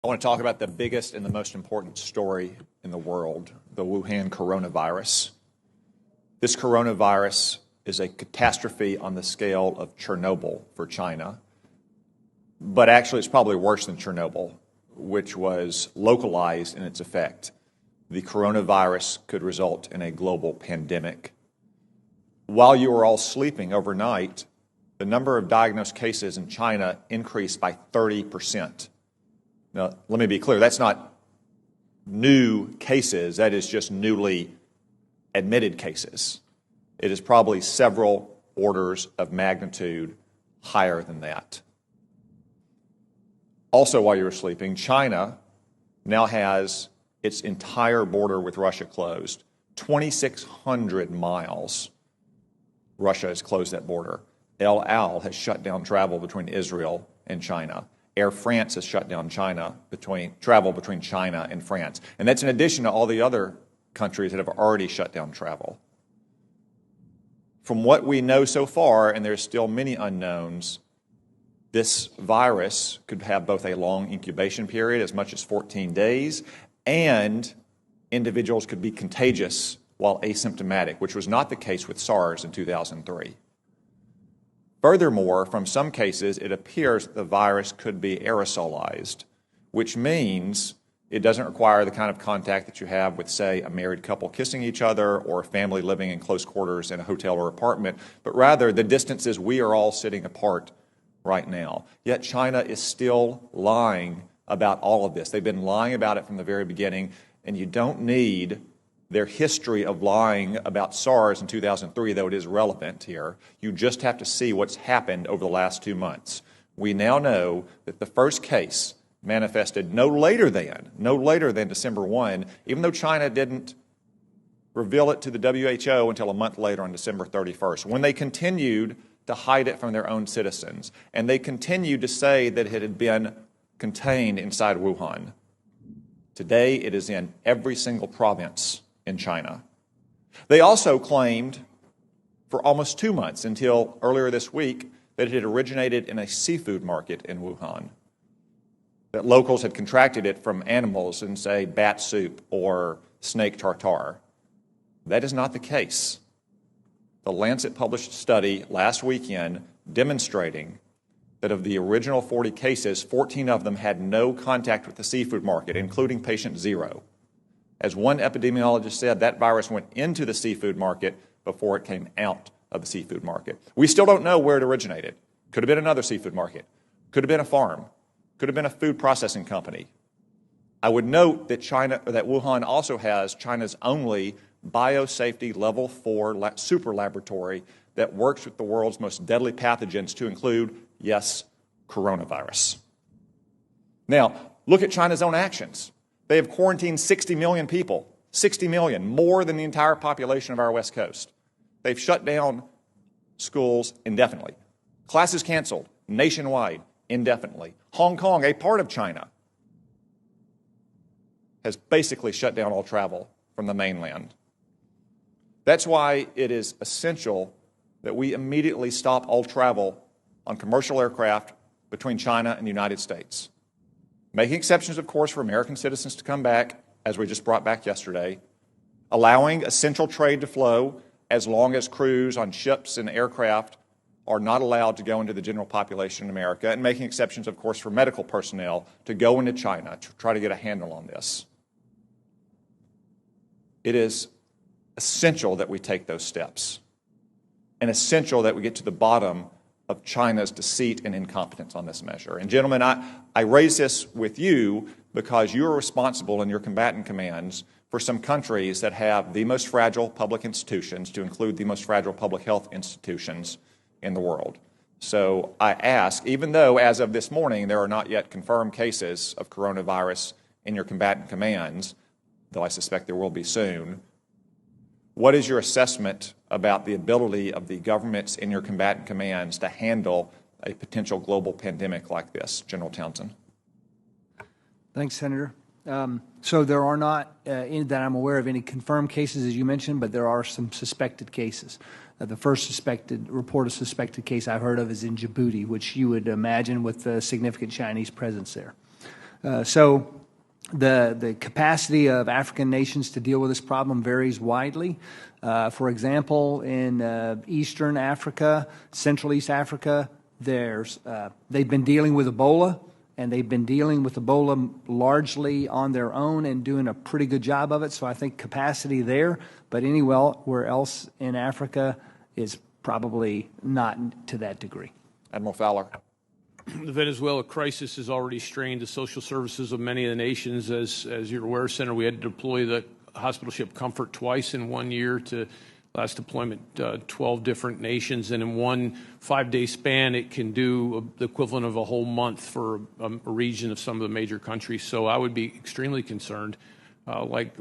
I want to talk about the biggest and the most important story in the world, the Wuhan coronavirus. This coronavirus is a catastrophe on the scale of Chernobyl for China, but actually it's probably worse than Chernobyl, which was localized in its effect. The coronavirus could result in a global pandemic. While you were all sleeping overnight, the number of diagnosed cases in China increased by 30%. Now, let me be clear, that's not new cases, that is just newly admitted cases. It is probably several orders of magnitude higher than that. Also, while you were sleeping, China now has its entire border with Russia closed. 2,600 miles, Russia has closed that border. El Al has shut down travel between Israel and China. Air France has shut down travel between China and France. And that's in addition to all the other countries that have already shut down travel. From what we know so far, and there's still many unknowns, this virus could have both a long incubation period, as much as 14 days, and individuals could be contagious while asymptomatic, which was not the case with SARS in 2003. Furthermore, from some cases, it appears that the virus could be aerosolized, which means it doesn't require the kind of contact that you have with, say, a married couple kissing each other or a family living in close quarters in a hotel or apartment, but rather the distances we are all sitting apart right now. Yet China is still lying about all of this. They've been lying about it from the very beginning, and you don't need their history of lying about SARS in 2003, though it is relevant here. You just have to see what's happened over the last 2 months. We now know that the first case manifested no later than December 1, even though China didn't reveal it to the WHO until a month later on December 31st, when they continued to hide it from their own citizens. And they continued to say that it had been contained inside Wuhan. Today, it is in every single province in China. They also claimed for almost 2 months, until earlier this week, that it had originated in a seafood market in Wuhan, that locals had contracted it from animals in, say, bat soup or snake tartare. That is not the case. The Lancet published a study last weekend demonstrating that of the original 40 cases, 14 of them had no contact with the seafood market, including patient 0. As one epidemiologist said, that virus went into the seafood market before it came out of the seafood market. We still don't know where it originated. Could have been another seafood market. Could have been a farm. Could have been a food processing company. I would note that Wuhan also has China's only biosafety level 4 super laboratory that works with the world's most deadly pathogens, to include, yes, coronavirus. Now, look at China's own actions. They have quarantined 60 million people, 60 million, more than the entire population of our West Coast. They've shut down schools indefinitely. Classes canceled nationwide indefinitely. Hong Kong, a part of China, has basically shut down all travel from the mainland. That's why it is essential that we immediately stop all travel on commercial aircraft between China and the United States. Making exceptions, of course, for American citizens to come back, as we just brought back yesterday, allowing essential trade to flow as long as crews on ships and aircraft are not allowed to go into the general population in America, and making exceptions, of course, for medical personnel to go into China to try to get a handle on this. It is essential that we take those steps, and essential that we get to the bottom of China's deceit and incompetence on this measure. And gentlemen, I raise this with you because you are responsible in your combatant commands for some countries that have the most fragile public institutions, to include the most fragile public health institutions in the world. So I ask, even though as of this morning there are not yet confirmed cases of coronavirus in your combatant commands, though I suspect there will be soon, what is your assessment about the ability of the governments in your combatant commands to handle a potential global pandemic like this? General Townsend. Thanks, Senator. So there are not, that I'm aware of, any confirmed cases, as you mentioned, but there are some suspected cases. The first report of suspected case I've heard of is in Djibouti, which you would imagine with a significant Chinese presence there. So the capacity of African nations to deal with this problem varies widely. For example, in Eastern Africa, Central East Africa, they've been dealing with Ebola, and they've been dealing with Ebola largely on their own and doing a pretty good job of it. So I think capacity there, but anywhere else in Africa is probably not to that degree. Admiral Fowler. The Venezuela crisis has already strained the social services of many of the nations. As you're aware, Senator, we had to deploy the hospital ship Comfort twice in 1 year to last deployment 12 different nations. And in one 5-day span, it can do the equivalent of a whole month for a region of some of the major countries. So I would be extremely concerned. Like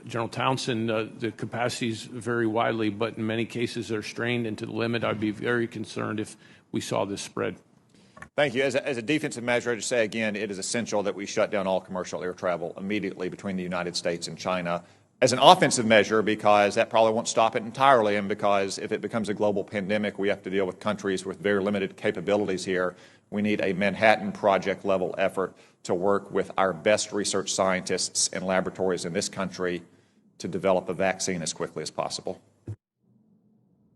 General Townsend, the capacities vary widely, but in many cases they're strained into the limit. I'd be very concerned if we saw this spread. Thank you. As a defensive measure, I just say again, it is essential that we shut down all commercial air travel immediately between the United States and China. As an offensive measure, because that probably won't stop it entirely, and because if it becomes a global pandemic, we have to deal with countries with very limited capabilities here. We need a Manhattan Project level effort to work with our best research scientists and laboratories in this country to develop a vaccine as quickly as possible.